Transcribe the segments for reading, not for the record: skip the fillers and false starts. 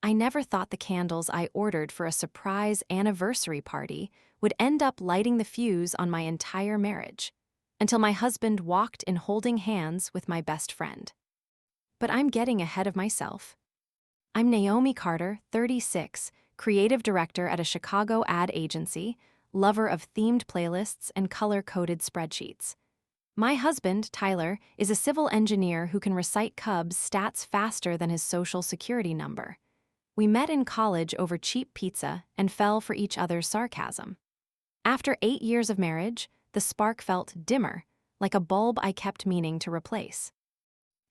I never thought the candles I ordered for a surprise anniversary party would end up lighting the fuse on my entire marriage, until my husband walked in holding hands with my best friend. But I'm getting ahead of myself. I'm Naomi Carter, 36, creative director at a Chicago ad agency, lover of themed playlists and color-coded spreadsheets. My husband, Tyler, is a civil engineer who can recite Cubs stats faster than his social security number. We met in college over cheap pizza and fell for each other's sarcasm. After 8 years of marriage, the spark felt dimmer, like a bulb I kept meaning to replace.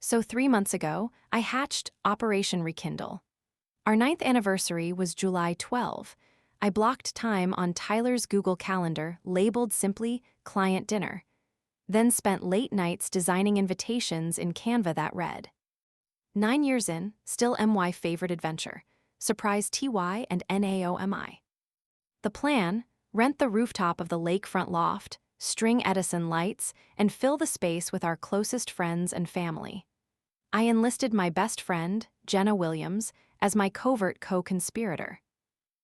So 3 months ago, I hatched Operation Rekindle. Our 9th anniversary was July 12. I blocked time on Tyler's Google Calendar, labeled simply Client Dinner, then spent late nights designing invitations in Canva that read. 9 years in, still MY favorite adventure. Surprise TY and NAOMI. The plan: rent the rooftop of the lakefront loft, string Edison lights, and fill the space with our closest friends and family. I enlisted my best friend, Jenna Williams, as my covert co-conspirator.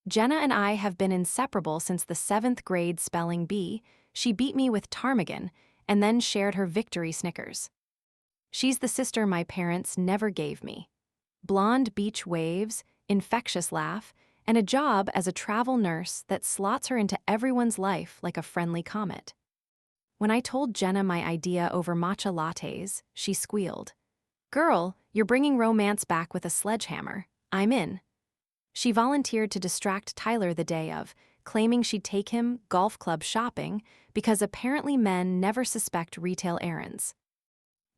Jenna and I have been inseparable since the 7th grade spelling bee. She beat me with ptarmigan and then shared her victory Snickers. She's the sister my parents never gave me. Blonde beach waves, infectious laugh, and a job as a travel nurse that slots her into everyone's life like a friendly comet. When I told Jenna my idea over matcha lattes, she squealed. "Girl, you're bringing romance back with a sledgehammer. I'm in." She volunteered to distract Tyler the day of, claiming she'd take him golf club shopping because apparently men never suspect retail errands.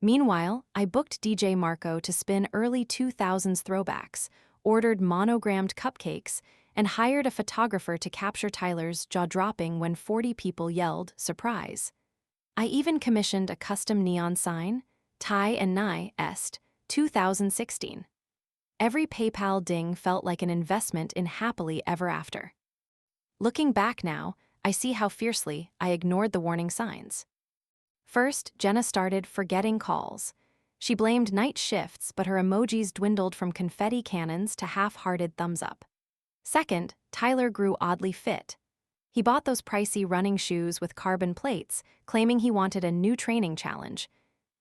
Meanwhile, I booked DJ Marco to spin early 2000s throwbacks, ordered monogrammed cupcakes, and hired a photographer to capture Tyler's jaw-dropping when 40 people yelled, "Surprise!" I even commissioned a custom neon sign, Ty and Nye Est, 2016. Every PayPal ding felt like an investment in happily ever after. Looking back now, I see how fiercely I ignored the warning signs. First, Jenna started forgetting calls. She blamed night shifts, but her emojis dwindled from confetti cannons to half-hearted thumbs up. Second, Tyler grew oddly fit. He bought those pricey running shoes with carbon plates, claiming he wanted a new training challenge.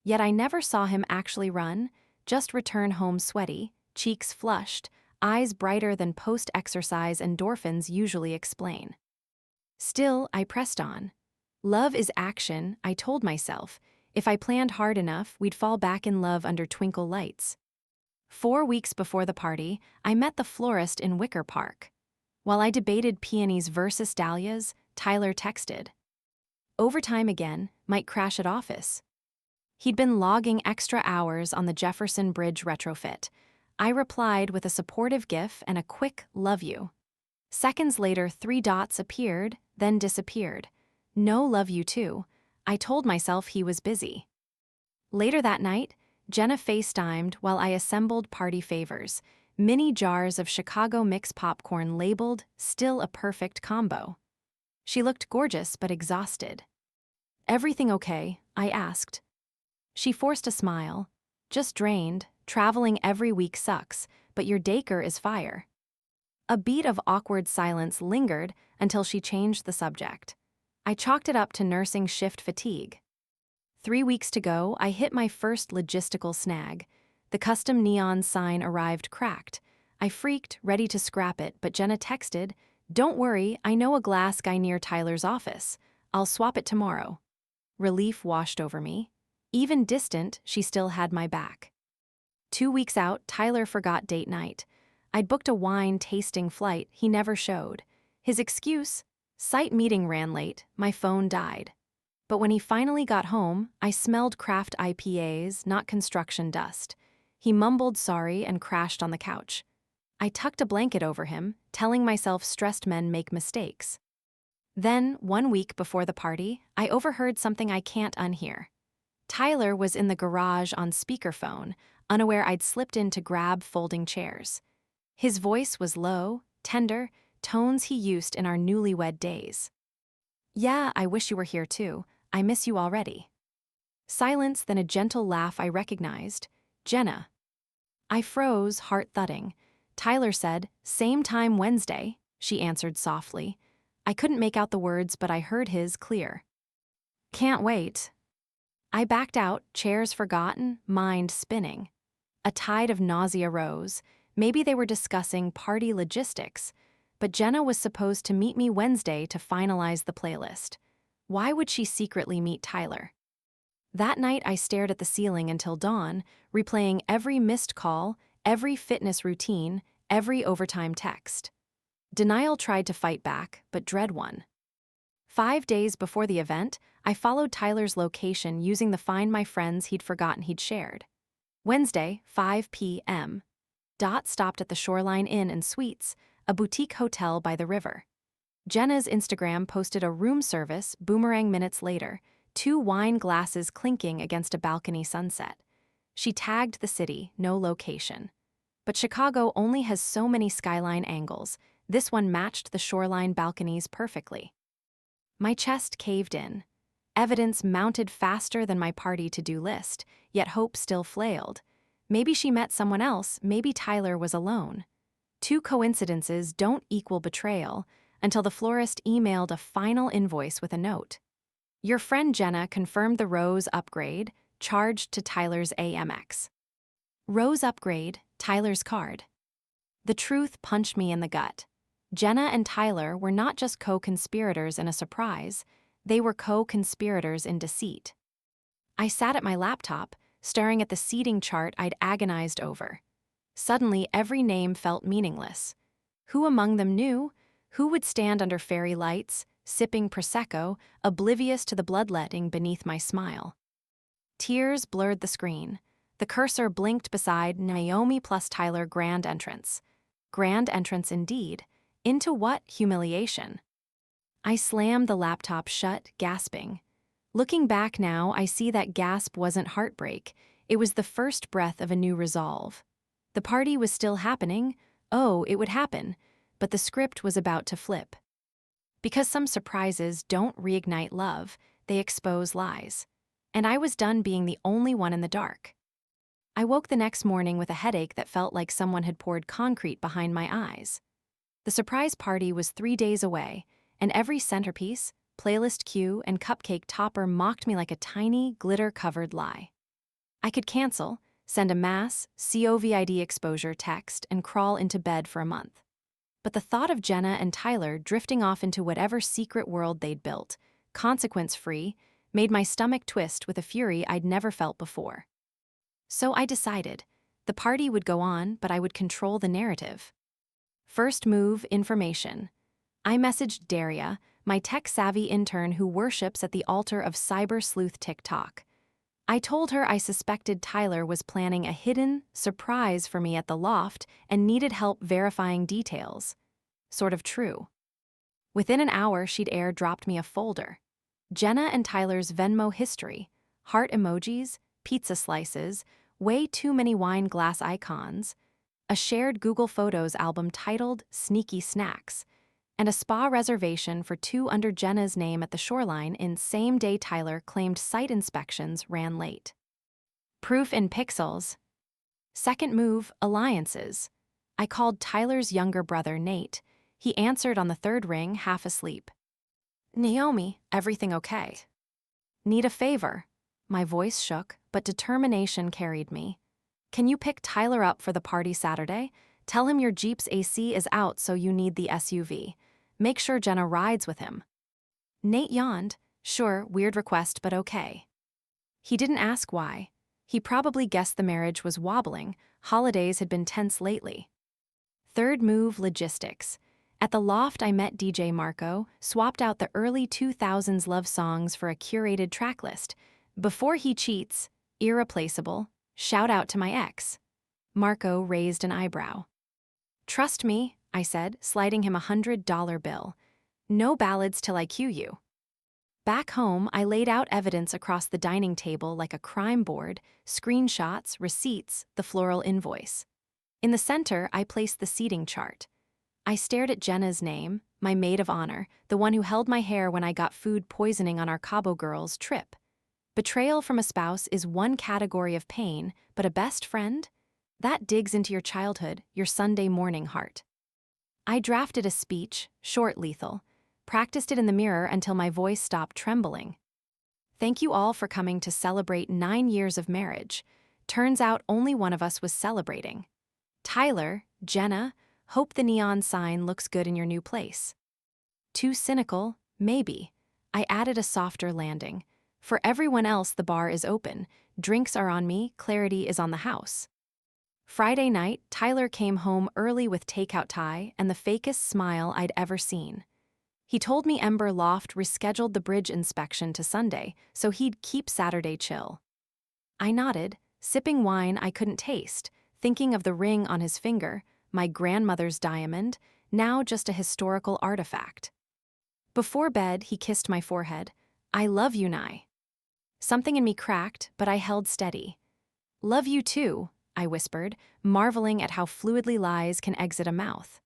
Yet I never saw him actually run, just return home sweaty, cheeks flushed, eyes brighter than post-exercise endorphins usually explain. Still, I pressed on. Love is action, I told myself. If I planned hard enough, we'd fall back in love under twinkle lights. 4 weeks before the party, I met the florist in Wicker Park. While I debated peonies versus dahlias, Tyler texted. Overtime again, might crash at office. He'd been logging extra hours on the Jefferson Bridge retrofit. I replied with a supportive gif and a quick "love you." Seconds later, 3 dots appeared, then disappeared. No love you too. I told myself he was busy. Later that night, Jenna FaceTimed while I assembled party favors, mini jars of Chicago mix popcorn labeled "Still a Perfect Combo." She looked gorgeous but exhausted. "Everything okay?" I asked. She forced a smile. "Just drained. Traveling every week sucks, but your daycare is fire." A beat of awkward silence lingered until she changed the subject. I chalked it up to nursing shift fatigue. 3 weeks to go, I hit my first logistical snag. The custom neon sign arrived cracked. I freaked, ready to scrap it, but Jenna texted, "Don't worry, I know a glass guy near Tyler's office. I'll swap it tomorrow." Relief washed over me. Even distant, she still had my back. 2 weeks out, Tyler forgot date night. I'd booked a wine-tasting flight he never showed. His excuse? Site meeting ran late, my phone died. But when he finally got home, I smelled craft IPAs, not construction dust. He mumbled sorry and crashed on the couch. I tucked a blanket over him, telling myself stressed men make mistakes. Then, 1 week before the party, I overheard something I can't unhear. Tyler was in the garage on speakerphone, unaware I'd slipped in to grab folding chairs. His voice was low, tender, tones he used in our newlywed days. "Yeah, I wish you were here too. I miss you already." Silence, then a gentle laugh I recognized. "Jenna." I froze, heart thudding. Tyler said, "Same time Wednesday," she answered softly. I couldn't make out the words, but I heard his clear. "Can't wait." I backed out, chairs forgotten, mind spinning. A tide of nausea rose. Maybe they were discussing party logistics, but Jenna was supposed to meet me Wednesday to finalize the playlist. Why would she secretly meet Tyler? That night I stared at the ceiling until dawn, replaying every missed call, every fitness routine, every overtime text. Denial tried to fight back, but dread won. 5 days before the event, I followed Tyler's location using the Find My Friends he'd forgotten he'd shared. Wednesday, 5 p.m. Dot stopped at the Shoreline Inn and Suites, a boutique hotel by the river. Jenna's Instagram posted a room service boomerang minutes later, 2 wine glasses clinking against a balcony sunset. She tagged the city, no location. But Chicago only has so many skyline angles. This one matched the shoreline balconies perfectly. My chest caved in. Evidence mounted faster than my party to-do list, yet hope still flailed. Maybe she met someone else, maybe Tyler was alone. 2 coincidences don't equal betrayal until the florist emailed a final invoice with a note. Your friend Jenna confirmed the Rose upgrade, charged to Tyler's AMX. Rose upgrade, Tyler's card. The truth punched me in the gut. Jenna and Tyler were not just co-conspirators in a surprise, they were co-conspirators in deceit. I sat at my laptop, staring at the seating chart I'd agonized over. Suddenly, every name felt meaningless. Who among them knew? Who would stand under fairy lights, sipping Prosecco, oblivious to the bloodletting beneath my smile? Tears blurred the screen. The cursor blinked beside Naomi plus Tyler grand entrance. Grand entrance indeed. Into what humiliation? I slammed the laptop shut, gasping. Looking back now, I see that gasp wasn't heartbreak. It was the first breath of a new resolve. The party was still happening. Oh, it would happen. But the script was about to flip. Because some surprises don't reignite love, they expose lies. And I was done being the only one in the dark. I woke the next morning with a headache that felt like someone had poured concrete behind my eyes. The surprise party was 3 days away, and every centerpiece, playlist cue, and cupcake topper mocked me like a tiny, glitter-covered lie. I could cancel, send a mass, COVID exposure text, and crawl into bed for a month. But the thought of Jenna and Tyler drifting off into whatever secret world they'd built, consequence-free, made my stomach twist with a fury I'd never felt before. So I decided. The party would go on, but I would control the narrative. First move, information. I messaged Daria, my tech-savvy intern who worships at the altar of cyber sleuth TikTok. I told her I suspected Tyler was planning a hidden surprise for me at the loft and needed help verifying details. Sort of true. Within an hour, she'd airdropped me a folder. Jenna and Tyler's Venmo history, heart emojis, pizza slices, way too many wine glass icons, a shared Google Photos album titled Sneaky Snacks, and a spa reservation for 2 under Jenna's name at the Shoreline in same day Tyler claimed site inspections ran late. Proof in pixels. Second move, alliances. I called Tyler's younger brother, Nate. He answered on the 3rd ring, half asleep. Naomi, everything okay? Need a favor? My voice shook, but determination carried me. Can you pick Tyler up for the party Saturday? Tell him your Jeep's AC is out, so you need the SUV. Make sure Jenna rides with him. Nate yawned. Sure, weird request, but okay. He didn't ask why. He probably guessed the marriage was wobbling. Holidays had been tense lately. Third move, logistics. At the loft, I met DJ Marco, swapped out the early 2000s love songs for a curated tracklist. Before he cheats, irreplaceable, shout out to my ex. Marco raised an eyebrow. Trust me, I said, sliding him $100 bill. No ballads till I cue you. Back home, I laid out evidence across the dining table like a crime board, screenshots, receipts, the floral invoice. In the center, I placed the seating chart. I stared at Jenna's name, my maid of honor, the one who held my hair when I got food poisoning on our Cabo Girls trip. Betrayal from a spouse is one category of pain, but a best friend? That digs into your childhood, your Sunday morning heart. I drafted a speech, short, lethal, practiced it in the mirror until my voice stopped trembling. Thank you all for coming to celebrate 9 years of marriage. Turns out only one of us was celebrating. Tyler, Jenna, hope the neon sign looks good in your new place. Too cynical? Maybe. I added a softer landing. For everyone else, the bar is open. Drinks are on me, clarity is on the house. Friday night, Tyler came home early with takeout tie and the fakest smile I'd ever seen. He told me Ember Loft rescheduled the bridge inspection to Sunday, so he'd keep Saturday chill. I nodded, sipping wine I couldn't taste, thinking of the ring on his finger, my grandmother's diamond, now just a historical artifact. Before bed, he kissed my forehead. I love you, Nye. Something in me cracked, but I held steady. Love you too, I whispered, marveling at how fluidly lies can exit a mouth.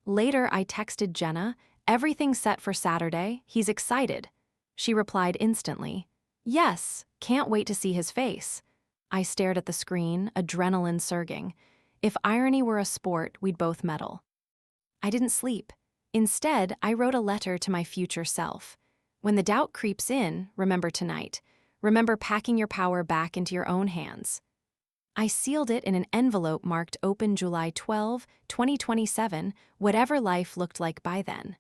Later, I texted Jenna, everything's set for Saturday, he's excited. She replied instantly, yes, can't wait to see his face. I stared at the screen, adrenaline surging. If irony were a sport, we'd both medal. I didn't sleep. Instead, I wrote a letter to my future self. When the doubt creeps in, remember tonight. Remember packing your power back into your own hands. I sealed it in an envelope marked Open July 12, 2027, whatever life looked like by then.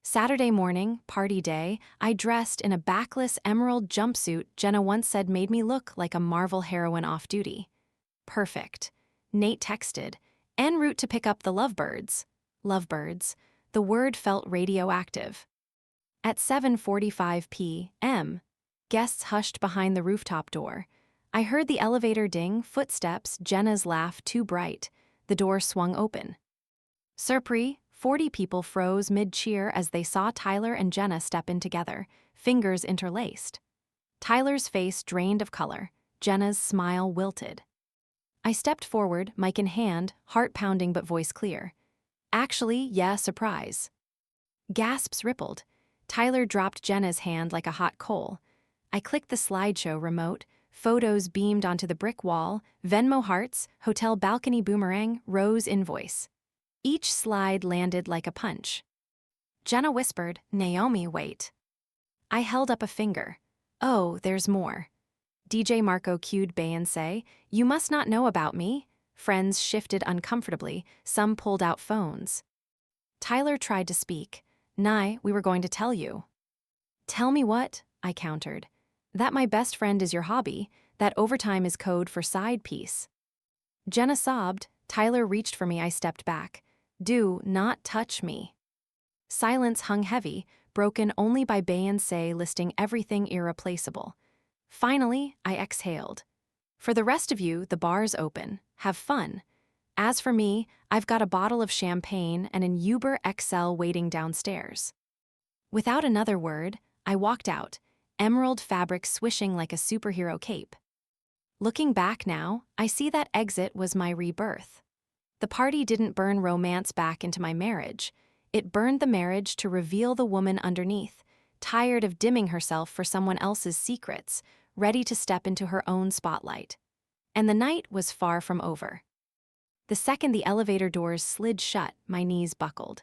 Saturday morning, party day, I dressed in a backless emerald jumpsuit Jenna once said made me look like a Marvel heroine off duty. Perfect. Nate texted, en route to pick up the lovebirds. Lovebirds. The word felt radioactive. At 7:45 p.m., guests hushed behind the rooftop door. I heard the elevator ding, footsteps, Jenna's laugh too bright. The door swung open. Surprise, 40 people froze mid-cheer as they saw Tyler and Jenna step in together, fingers interlaced. Tyler's face drained of color, Jenna's smile wilted. I stepped forward, mic in hand, heart pounding but voice clear. Actually, yeah, surprise. Gasps rippled. Tyler dropped Jenna's hand like a hot coal. I clicked the slideshow remote. Photos beamed onto the brick wall, Venmo hearts, hotel balcony boomerang, rose invoice. Each slide landed like a punch. Jenna whispered, Naomi, wait. I held up a finger. Oh, there's more. DJ Marco cued Beyoncé, you must not know about me. Friends shifted uncomfortably, some pulled out phones. Tyler tried to speak. Nye, we were going to tell you. Tell me what? I countered. That my best friend is your hobby, that overtime is code for side piece. Jenna sobbed. Tyler reached for me. I stepped back. Do not touch me. Silence hung heavy, broken only by Beyoncé listing everything irreplaceable. Finally, I exhaled. For the rest of you, the bar's open. Have fun. As for me, I've got a bottle of champagne and an Uber XL waiting downstairs. Without another word, I walked out, emerald fabric swishing like a superhero cape. Looking back now, I see that exit was my rebirth. The party didn't burn romance back into my marriage. It burned the marriage to reveal the woman underneath, tired of dimming herself for someone else's secrets, ready to step into her own spotlight. And the night was far from over. The second the elevator doors slid shut, my knees buckled.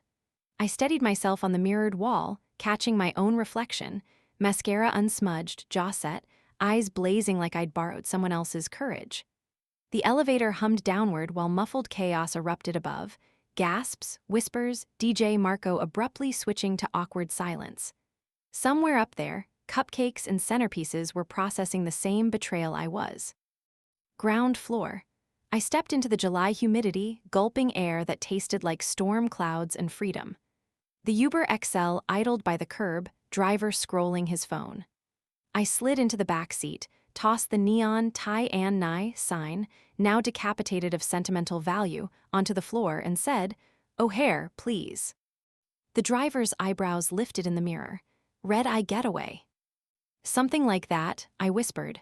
I steadied myself on the mirrored wall, catching my own reflection, mascara unsmudged, jaw set, eyes blazing like I'd borrowed someone else's courage. The elevator hummed downward while muffled chaos erupted above, gasps, whispers, DJ Marco abruptly switching to awkward silence. Somewhere up there, cupcakes and centerpieces were processing the same betrayal I was. Ground floor. I stepped into the July humidity, gulping air that tasted like storm clouds and freedom. The Uber XL idled by the curb, driver scrolling his phone. I slid into the back seat, tossed the neon Ty and Nye sign, now decapitated of sentimental value, onto the floor and said, O'Hare, please. The driver's eyebrows lifted in the mirror. Red-eye getaway. Something like that, I whispered.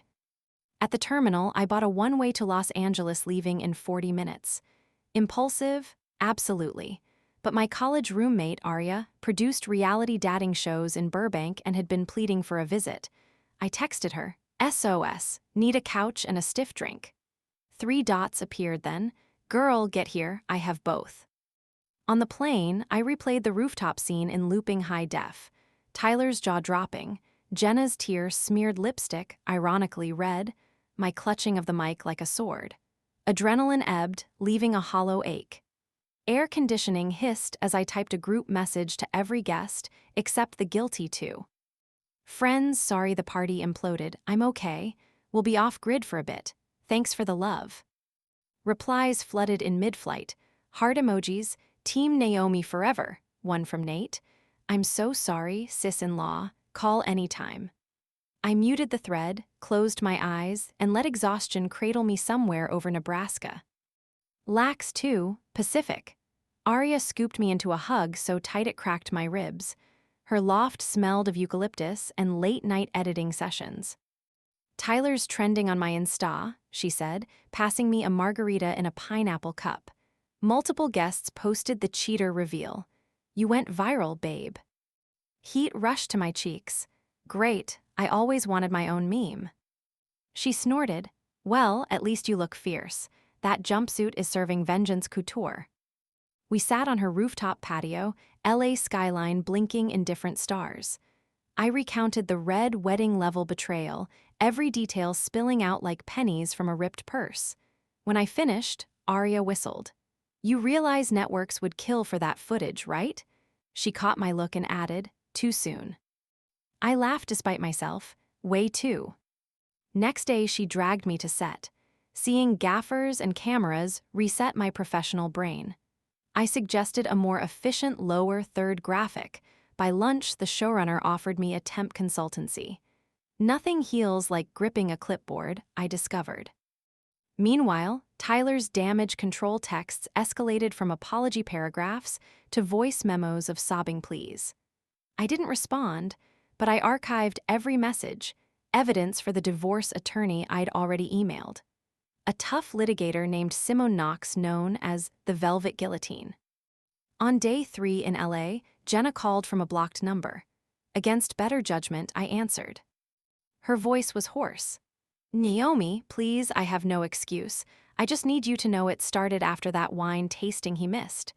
At the terminal, I bought a one-way to Los Angeles leaving in 40 minutes. Impulsive? Absolutely. But my college roommate, Arya, produced reality dating shows in Burbank and had been pleading for a visit. I texted her, SOS, need a couch and a stiff drink. 3 dots appeared then. Girl, get here, I have both. On the plane, I replayed the rooftop scene in looping high def. Tyler's jaw dropping, Jenna's tear-smeared lipstick, ironically red, my clutching of the mic like a sword. Adrenaline ebbed, leaving a hollow ache. Air conditioning hissed as I typed a group message to every guest, except the guilty two. Friends, sorry the party imploded, I'm okay. We'll be off-grid for a bit. Thanks for the love. Replies flooded in mid-flight. Heart emojis, Team Naomi forever, one from Nate. I'm so sorry, sis-in-law, call anytime. I muted the thread, closed my eyes, and let exhaustion cradle me somewhere over Nebraska. Lax 2, Pacific. Arya scooped me into a hug so tight it cracked my ribs. Her loft smelled of eucalyptus and late-night editing sessions. Tyler's trending on my Insta, she said, passing me a margarita in a pineapple cup. Multiple guests posted the cheater reveal. You went viral, babe. Heat rushed to my cheeks. Great, I always wanted my own meme. She snorted. Well, at least you look fierce. That jumpsuit is serving vengeance couture. We sat on her rooftop patio, LA skyline blinking in different stars. I recounted the red wedding-level betrayal, every detail spilling out like pennies from a ripped purse. When I finished, Arya whistled. You realize networks would kill for that footage, right? She caught my look and added, too soon. I laughed despite myself, way too. Next day she dragged me to set. Seeing gaffers and cameras reset my professional brain. I suggested a more efficient lower third graphic. By lunch, the showrunner offered me a temp consultancy. Nothing heals like gripping a clipboard, I discovered. Meanwhile, Tyler's damage control texts escalated from apology paragraphs to voice memos of sobbing pleas. I didn't respond, but I archived every message, evidence for the divorce attorney I'd already emailed. A tough litigator named Simone Knox, known as the Velvet Guillotine. On day 3 in LA, Jenna called from a blocked number. Against better judgment, I answered. Her voice was hoarse. Naomi, please, I have no excuse. I just need you to know it started after that wine tasting he missed.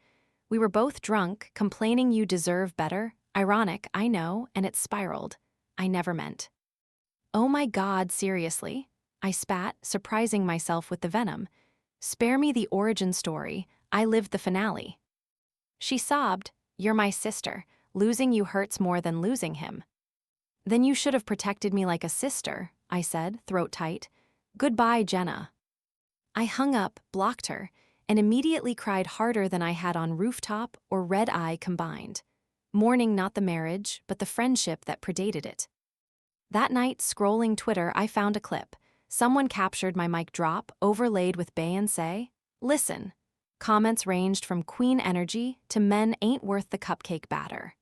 We were both drunk, complaining you deserve better. Ironic, I know, and it spiraled. I never meant. Oh my God, seriously? I spat, surprising myself with the venom. Spare me the origin story. I lived the finale. She sobbed, You're my sister. Losing you hurts more than losing him. Then you should have protected me like a sister, I said, throat tight. Goodbye, Jenna. I hung up, blocked her, and immediately cried harder than I had on Rooftop or Red Eye combined. Mourning not the marriage, but the friendship that predated it. That night, scrolling Twitter, I found a clip. Someone captured my mic drop, overlaid with Beyoncé. Listen. Comments ranged from queen energy to men ain't worth the cupcake batter.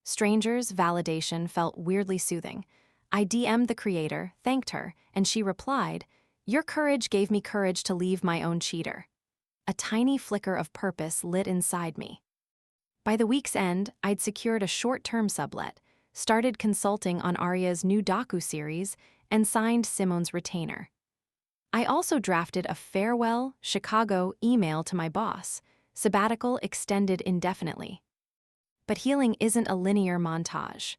Strangers' validation felt weirdly soothing. I DM'd the creator, thanked her, and she replied, Your courage gave me courage to leave my own cheater. A tiny flicker of purpose lit inside me. By the week's end, I'd secured a short-term sublet, started consulting on Arya's new docu-series, and signed Simone's retainer. I also drafted a farewell, Chicago email to my boss, sabbatical extended indefinitely. But healing isn't a linear montage.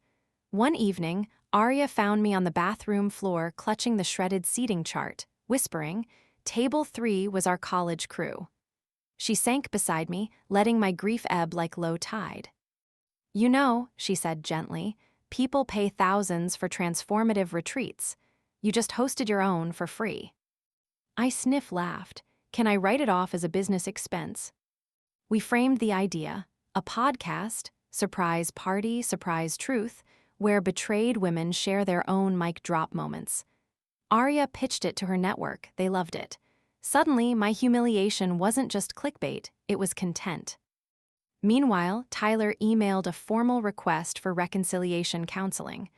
One evening, Arya found me on the bathroom floor clutching the shredded seating chart, whispering, Table 3 was our college crew. She sank beside me, letting my grief ebb like low tide. You know, she said gently, people pay thousands for transformative retreats. You just hosted your own for free. I laughed. Can I write it off as a business expense? We framed the idea, a podcast, surprise party, surprise truth, where betrayed women share their own mic drop moments. Arya pitched it to her network, they loved it. Suddenly, my humiliation wasn't just clickbait, it was content. Meanwhile, Tyler emailed a formal request for reconciliation counseling.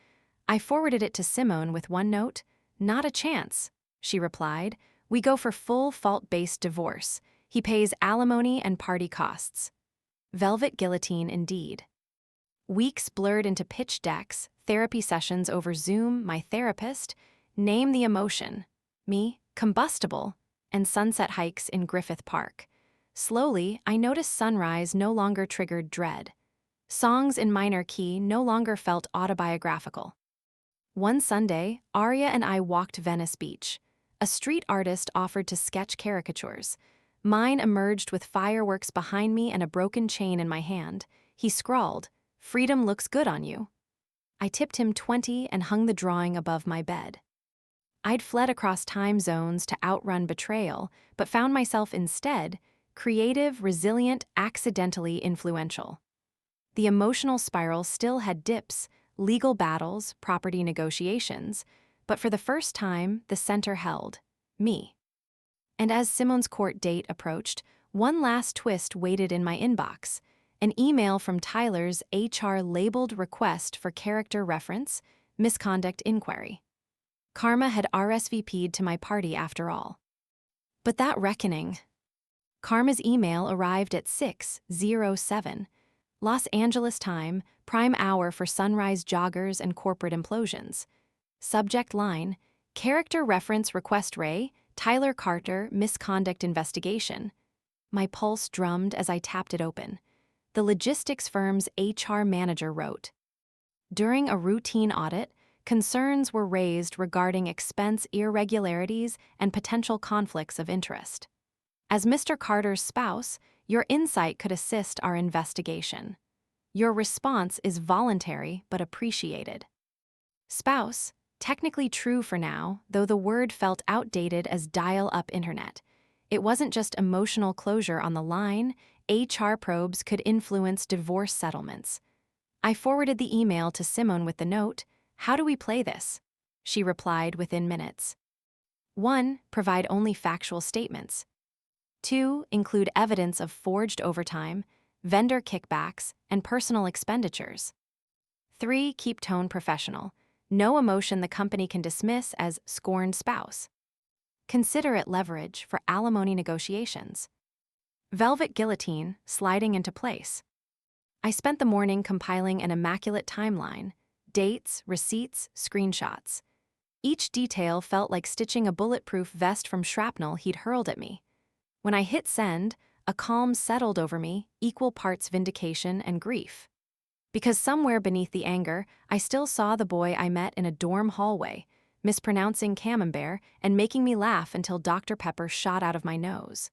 I forwarded it to Simone with one note, Not a chance, she replied. We go for full fault-based divorce. He pays alimony and party costs. Velvet guillotine indeed. Weeks blurred into pitch decks, therapy sessions over Zoom, my therapist, name the emotion. Me, combustible, and sunset hikes in Griffith Park. Slowly, I noticed sunrise no longer triggered dread. Songs in minor key no longer felt autobiographical. One Sunday, Arya and I walked Venice Beach. A street artist offered to sketch caricatures. Mine emerged with fireworks behind me and a broken chain in my hand. He scrawled, "Freedom looks good on you." I tipped him 20 and hung the drawing above my bed. I'd fled across time zones to outrun betrayal, but found myself instead creative, resilient, accidentally influential. The emotional spiral still had dips, legal battles, property negotiations, but for the first time, the center held me. And as Simone's court date approached, one last twist waited in my inbox. An email from Tyler's HR labeled request for character reference, misconduct inquiry. Karma had RSVP'd to my party after all. But that reckoning. Karma's email arrived at 6:07, Los Angeles time, prime hour for sunrise joggers and corporate implosions. Subject line, character reference request Ray, Tyler Carter, misconduct investigation. My pulse drummed as I tapped it open. The logistics firm's HR manager wrote. During a routine audit, concerns were raised regarding expense irregularities and potential conflicts of interest. As Mr. Carter's spouse, your insight could assist our investigation. Your response is voluntary but appreciated. Spouse, technically true for now, though the word felt outdated as dial-up internet. It wasn't just emotional closure on the line, HR probes could influence divorce settlements. I forwarded the email to Simone with the note, "How do we play this?" She replied within minutes. 1. Provide only factual statements. 2. Include evidence of forged overtime, vendor kickbacks, and personal expenditures. 3. Keep tone professional. No emotion the company can dismiss as scorned spouse. Consider it leverage for alimony negotiations. Velvet guillotine sliding into place. I spent the morning compiling an immaculate timeline, dates, receipts, screenshots. Each detail felt like stitching a bulletproof vest from shrapnel he'd hurled at me. When I hit send, a calm settled over me, equal parts vindication and grief. Because somewhere beneath the anger, I still saw the boy I met in a dorm hallway, mispronouncing camembert and making me laugh until Dr. Pepper shot out of my nose.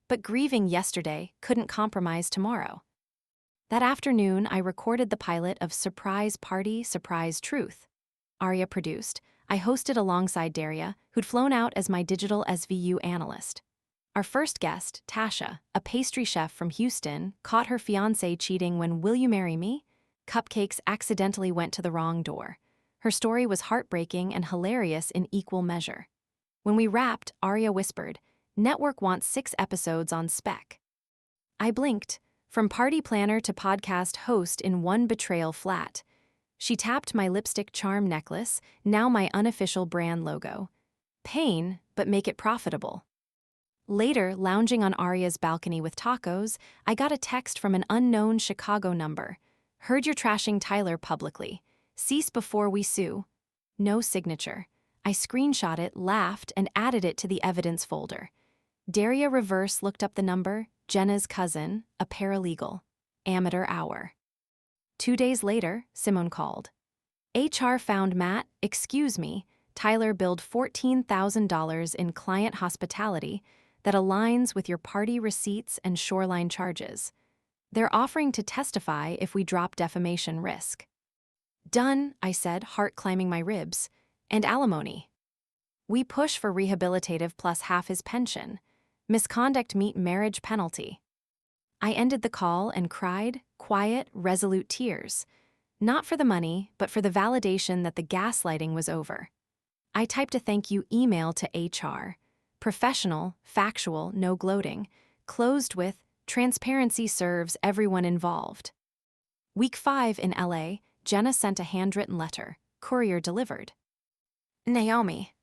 But grieving yesterday couldn't compromise tomorrow. That afternoon, I recorded the pilot of Surprise Party, Surprise Truth. Arya produced. I hosted alongside Daria, who'd flown out as my digital SVU analyst. Our first guest, Tasha, a pastry chef from Houston, caught her fiancé cheating when "Will You Marry Me?" Cupcakes accidentally went to the wrong door. Her story was heartbreaking and hilarious in equal measure. When we wrapped, Arya whispered, "Network wants 6 episodes on spec." I blinked. From party planner to podcast host in one betrayal flat. She tapped my lipstick charm necklace, now my unofficial brand logo. Pain, but make it profitable. Later, lounging on Arya's balcony with tacos, I got a text from an unknown Chicago number. "Heard you're trashing Tyler publicly. Cease before we sue." No signature. I screenshot it, laughed, and added it to the evidence folder. Daria reverse looked up the number, Jenna's cousin, a paralegal. Amateur hour. 2 days later, Simone called. HR found Matt, excuse me, Tyler billed $14,000 in client hospitality that aligns with your party receipts and shoreline charges. They're offering to testify if we drop defamation risk. Done, I said, heart climbing my ribs. And alimony. We push for rehabilitative plus half his pension. Misconduct meet marriage penalty. I ended the call and cried, quiet, resolute tears. Not for the money, but for the validation that the gaslighting was over. I typed a thank you email to HR. Professional, factual, no gloating. Closed with, transparency serves everyone involved. Week 5 in LA, Jenna sent a handwritten letter, courier delivered. Naomi.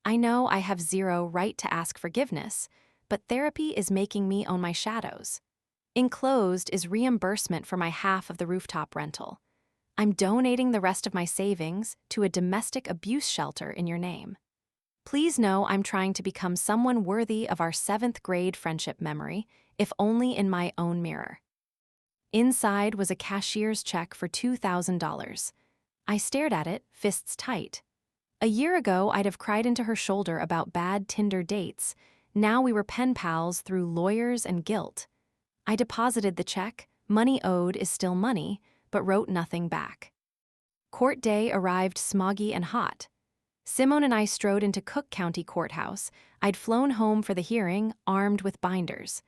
I know I have zero right to ask forgiveness, but therapy is making me own my shadows. Enclosed is reimbursement for my half of the rooftop rental. I'm donating the rest of my savings to a domestic abuse shelter in your name. Please know I'm trying to become someone worthy of our 7th-grade friendship memory, if only in my own mirror. Inside was a cashier's check for $2,000. I stared at it, fists tight. A year ago, I'd have cried into her shoulder about bad Tinder dates. Now we were pen pals through lawyers and guilt. I deposited the check, money owed is still money, but wrote nothing back. Court day arrived smoggy and hot. Simone and I strode into Cook County Courthouse. I'd flown home for the hearing, armed with binders.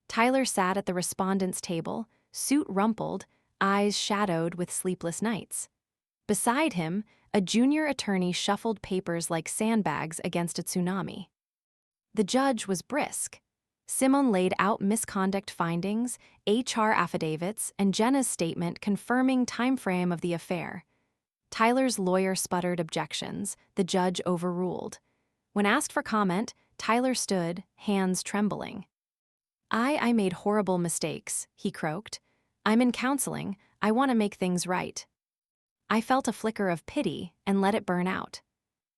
Tyler sat at the respondent's table, suit rumpled, eyes shadowed with sleepless nights. Beside him, a junior attorney shuffled papers like sandbags against a tsunami. The judge was brisk. Simone laid out misconduct findings, HR affidavits, and Jenna's statement confirming timeframe of the affair. Tyler's lawyer sputtered objections. The judge overruled. When asked for comment, Tyler stood, hands trembling. I made horrible mistakes, he croaked. I'm in counseling. I want to make things right. I felt a flicker of pity and let it burn out.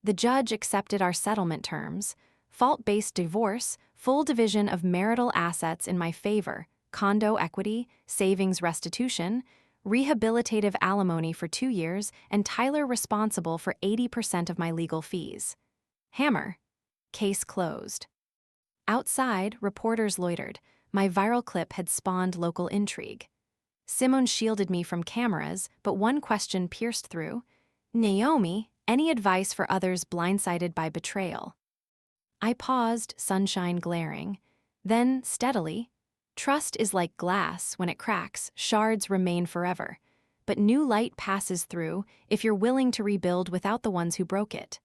The judge accepted our settlement terms: fault-based divorce, full division of marital assets in my favor, condo equity, savings restitution, rehabilitative alimony for 2 years, and Tyler responsible for 80% of my legal fees. Hammer. Case closed. Outside, reporters loitered. My viral clip had spawned local intrigue. Simone shielded me from cameras, but one question pierced through. Naomi, any advice for others blindsided by betrayal? I paused, sunshine glaring. Then, steadily, trust is like glass. When it cracks, shards remain forever. But new light passes through if you're willing to rebuild without the ones who broke it.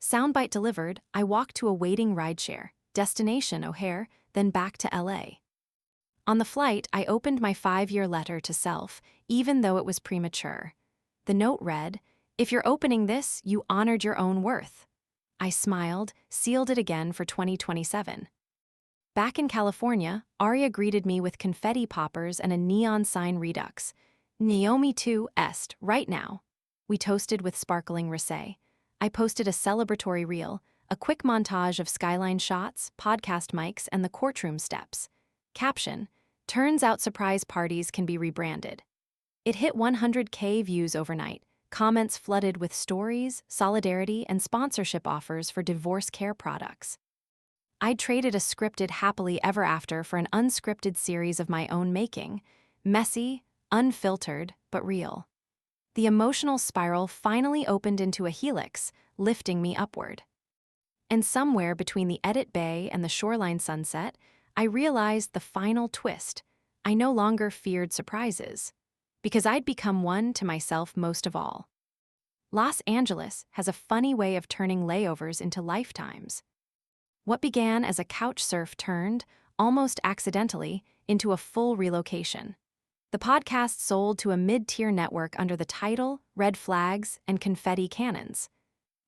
Soundbite delivered, I walked to a waiting rideshare. Destination O'Hare, then back to LA. On the flight, I opened my 5-year letter to self, even though it was premature. The note read, "If you're opening this, you honored your own worth." I smiled, sealed it again for 2027. Back in California, Aria greeted me with confetti poppers and a neon sign redux. Naomi 2 est, right now. We toasted with sparkling rosé. I posted a celebratory reel, a quick montage of skyline shots, podcast mics, and the courtroom steps. Caption: turns out surprise parties can be rebranded. It hit 100K views overnight. Comments flooded with stories, solidarity, and sponsorship offers for divorce care products. I'd traded a scripted happily ever after for an unscripted series of my own making. Messy, unfiltered, but real. The emotional spiral finally opened into a helix, lifting me upward. And somewhere between the edit bay and the shoreline sunset, I realized the final twist. I no longer feared surprises, because I'd become one to myself most of all. Los Angeles has a funny way of turning layovers into lifetimes. What began as a couch surf turned, almost accidentally, into a full relocation. The podcast sold to a mid-tier network under the title, Red Flags, and Confetti Cannons.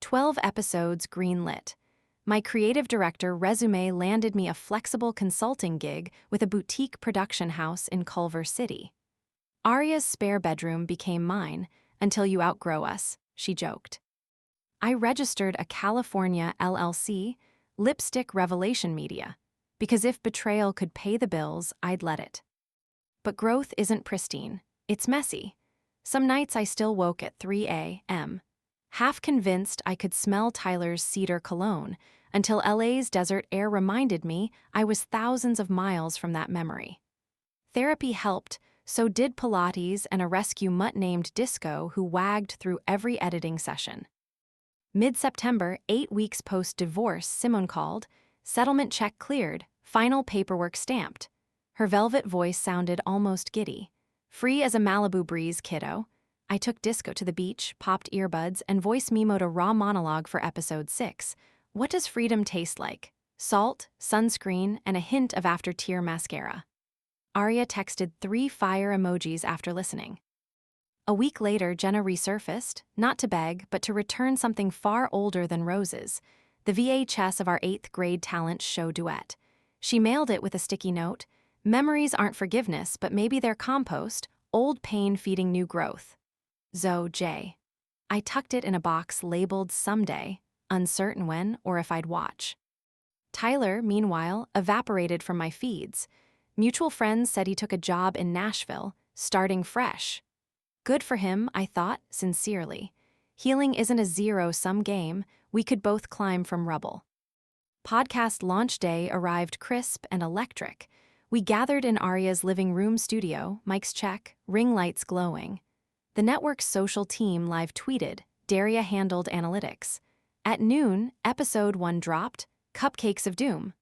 12 episodes greenlit. My creative director resume landed me a flexible consulting gig with a boutique production house in Culver City. Aria's spare bedroom became mine, until you outgrow us, she joked. I registered a California LLC, Lipstick Revelation Media, because if betrayal could pay the bills, I'd let it. But growth isn't pristine, it's messy. Some nights I still woke at 3 a.m., half convinced I could smell Tyler's cedar cologne, until LA's desert air reminded me I was thousands of miles from that memory. Therapy helped, so did Pilates and a rescue mutt named Disco who wagged through every editing session. Mid-September, 8 weeks post-divorce, Simone called, settlement check cleared, final paperwork stamped. Her velvet voice sounded almost giddy. Free as a Malibu breeze, kiddo. I took Disco to the beach, popped earbuds, and voice memoed a raw monologue for episode 6. What does freedom taste like? Salt, sunscreen, and a hint of after-tear mascara. Aria texted 3 fire emojis after listening. A week later, Jenna resurfaced, not to beg, but to return something far older than roses, the VHS of our 8th grade talent show duet. She mailed it with a sticky note. Memories aren't forgiveness, but maybe they're compost, old pain feeding new growth. Zoe J. I tucked it in a box labeled Someday, uncertain when or if I'd watch. Tyler, meanwhile, evaporated from my feeds. Mutual friends said he took a job in Nashville, starting fresh. Good for him, I thought, sincerely. Healing isn't a zero-sum game. We could both climb from rubble. Podcast launch day arrived crisp and electric. We gathered in Arya's living room studio, mics check, ring lights glowing. The network's social team live tweeted, Daria handled analytics. At noon, episode 1 dropped, Cupcakes of Doom.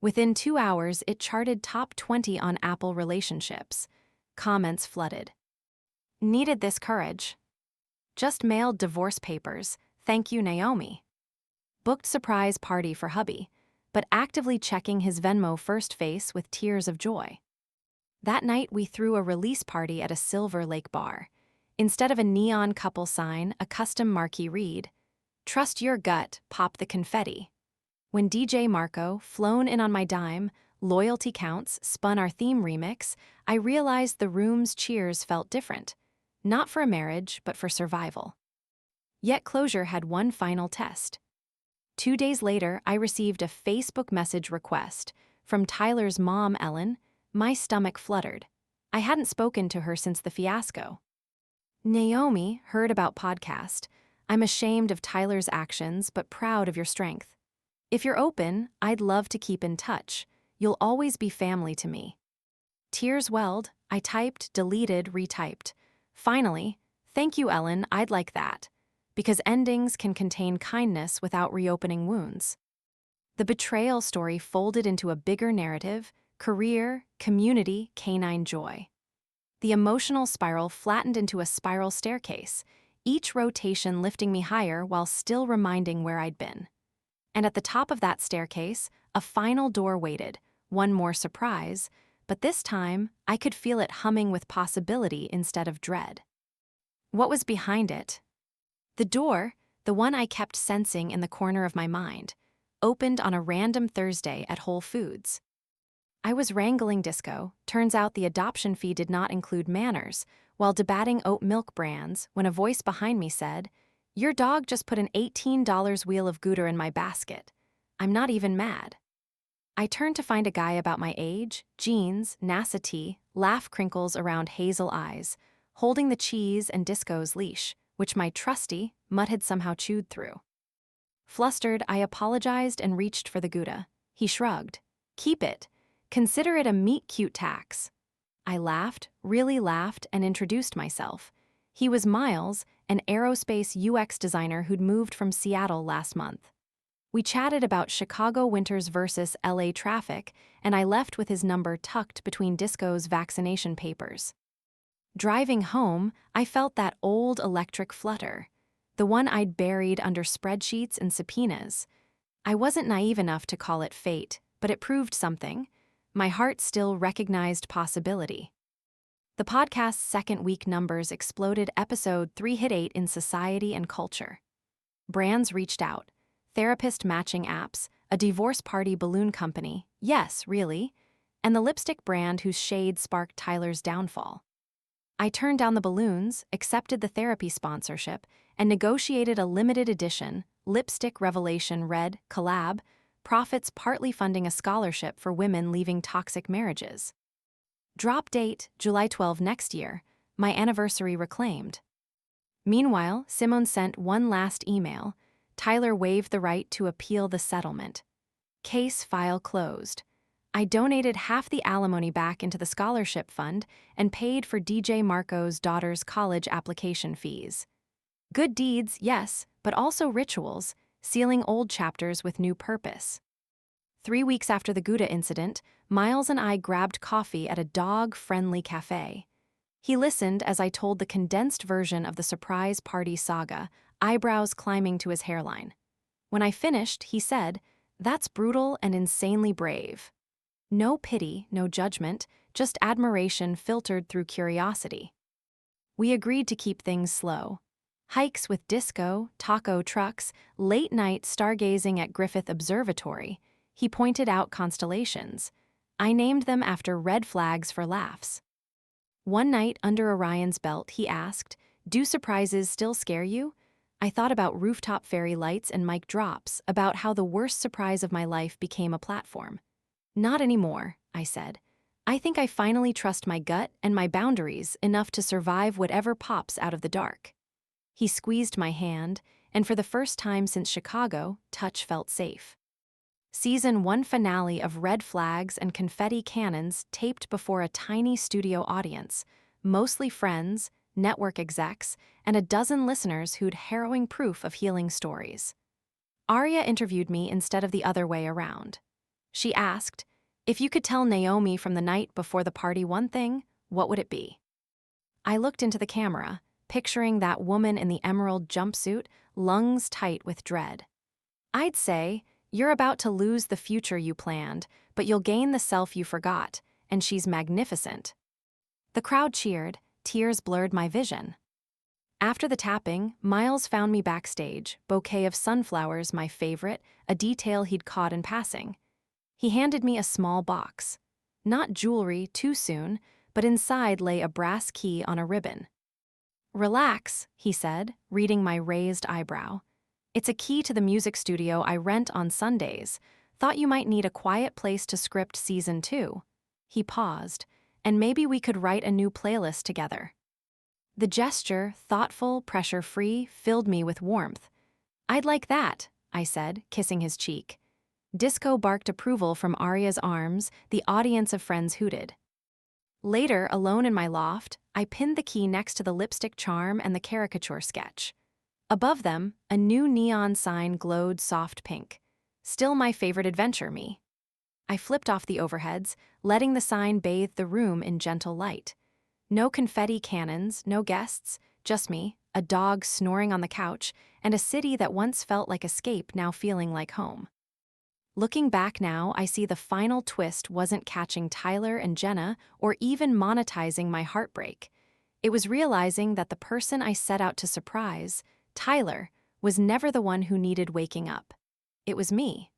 Within 2 hours, it charted top 20 on Apple relationships. Comments flooded. Needed this courage. Just mailed divorce papers. Thank you, Naomi. Booked surprise party for hubby, but actively checking his Venmo first face with tears of joy. That night, we threw a release party at a Silver Lake bar. Instead of a neon couple sign, a custom marquee read, Trust your gut, pop the confetti. When DJ Marco, flown in on my dime, Loyalty Counts, spun our theme remix, I realized the room's cheers felt different. Not for a marriage, but for survival. Yet closure had one final test. 2 days later, I received a Facebook message request from Tyler's mom, Ellen. My stomach fluttered. I hadn't spoken to her since the fiasco. Naomi, heard about podcast. I'm ashamed of Tyler's actions, but proud of your strength. If you're open, I'd love to keep in touch. You'll always be family to me. Tears welled. I typed, deleted, retyped. Finally, thank you, Ellen, I'd like that. Because endings can contain kindness without reopening wounds. The betrayal story folded into a bigger narrative, career, community, canine joy. The emotional spiral flattened into a spiral staircase, each rotation lifting me higher while still reminding where I'd been. And at the top of that staircase, a final door waited, one more surprise, but this time I could feel it humming with possibility instead of dread. What was behind it? The door, the one I kept sensing in the corner of my mind, opened on a random Thursday at Whole Foods. I was wrangling Disco. Turns out the adoption fee did not include manners, while debating oat milk brands when a voice behind me said, Your dog just put an $18 wheel of Gouda in my basket. I'm not even mad. I turned to find a guy about my age, jeans, NASA tee, laugh crinkles around hazel eyes, holding the cheese and Disco's leash, which my trusty Mutt had somehow chewed through. Flustered, I apologized and reached for the Gouda. He shrugged. Keep it. Consider it a meet-cute tax. I laughed, really laughed, and introduced myself. He was Miles, an aerospace UX designer who'd moved from Seattle last month. We chatted about Chicago winters versus LA traffic, and I left with his number tucked between Disco's vaccination papers. Driving home, I felt that old electric flutter, the one I'd buried under spreadsheets and subpoenas. I wasn't naive enough to call it fate, but it proved something. My heart still recognized possibility. The podcast's second week numbers exploded. Episode 3 hit 8 in society and culture. Brands reached out. Therapist matching apps, a divorce party balloon company, yes, really, and the lipstick brand whose shade sparked Tyler's downfall. I turned down the balloons, accepted the therapy sponsorship, and negotiated a limited edition, Lipstick Revelation Red collab, profits partly funding a scholarship for women leaving toxic marriages. Drop date, July 12 next year, my anniversary reclaimed. Meanwhile, Simone sent one last email. Tyler waived the right to appeal the settlement. Case file closed. I donated half the alimony back into the scholarship fund and paid for DJ Marco's daughter's college application fees. Good deeds, yes, but also rituals, sealing old chapters with new purpose. 3 weeks after the Gouda incident, Miles and I grabbed coffee at a dog-friendly cafe. He listened as I told the condensed version of the surprise party saga, eyebrows climbing to his hairline. When I finished, he said, "That's brutal and insanely brave." No pity, no judgment, just admiration filtered through curiosity. We agreed to keep things slow. Hikes with Disco, taco trucks, late-night stargazing at Griffith Observatory. He pointed out constellations. I named them after red flags for laughs. One night under Orion's belt, he asked, "Do surprises still scare you?" I thought about rooftop fairy lights and mic drops, about how the worst surprise of my life became a platform. Not anymore, I said. I think I finally trust my gut and my boundaries enough to survive whatever pops out of the dark. He squeezed my hand, and for the first time since Chicago, touch felt safe. Season 1 finale of red flags and confetti cannons taped before a tiny studio audience, mostly friends, network execs, and a dozen listeners who'd harrowing proof of healing stories. Arya interviewed me instead of the other way around. She asked, "If you could tell Naomi from the night before the party one thing, what would it be?" I looked into the camera, picturing that woman in the emerald jumpsuit, lungs tight with dread. I'd say, "You're about to lose the future you planned, but you'll gain the self you forgot, and she's magnificent." The crowd cheered, tears blurred my vision. After the tapping, Miles found me backstage, bouquet of sunflowers my favorite, a detail he'd caught in passing. He handed me a small box. Not jewelry too soon, but inside lay a brass key on a ribbon. "Relax," he said, reading my raised eyebrow. "It's a key to the music studio I rent on Sundays. Thought you might need a quiet place to script season 2. He paused, "And maybe we could write a new playlist together." The gesture, thoughtful, pressure-free, filled me with warmth. "I'd like that," I said, kissing his cheek. Disco barked approval from Arya's arms, the audience of friends hooted. Later, alone in my loft, I pinned the key next to the lipstick charm and the caricature sketch. Above them, a new neon sign glowed soft pink. Still my favorite adventure, me. I flipped off the overheads, letting the sign bathe the room in gentle light. No confetti cannons, no guests, just me, a dog snoring on the couch, and a city that once felt like escape now feeling like home. Looking back now, I see the final twist wasn't catching Tyler and Jenna or even monetizing my heartbreak. It was realizing that the person I set out to surprise, Tyler, was never the one who needed waking up. It was me.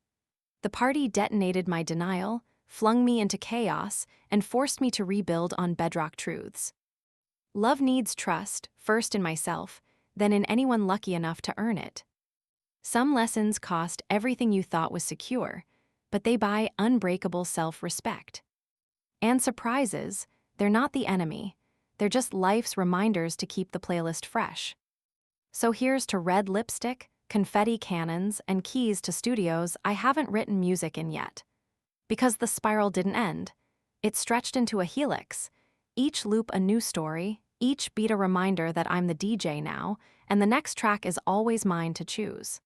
The party detonated my denial, flung me into chaos, and forced me to rebuild on bedrock truths. Love needs trust, first in myself, then in anyone lucky enough to earn it. Some lessons cost everything you thought was secure, but they buy unbreakable self-respect. And surprises, they're not the enemy. They're just life's reminders to keep the playlist fresh. So here's to red lipstick, confetti cannons, and keys to studios I haven't written music in yet. Because the spiral didn't end. It stretched into a helix. Each loop a new story, each beat a reminder that I'm the DJ now, and the next track is always mine to choose.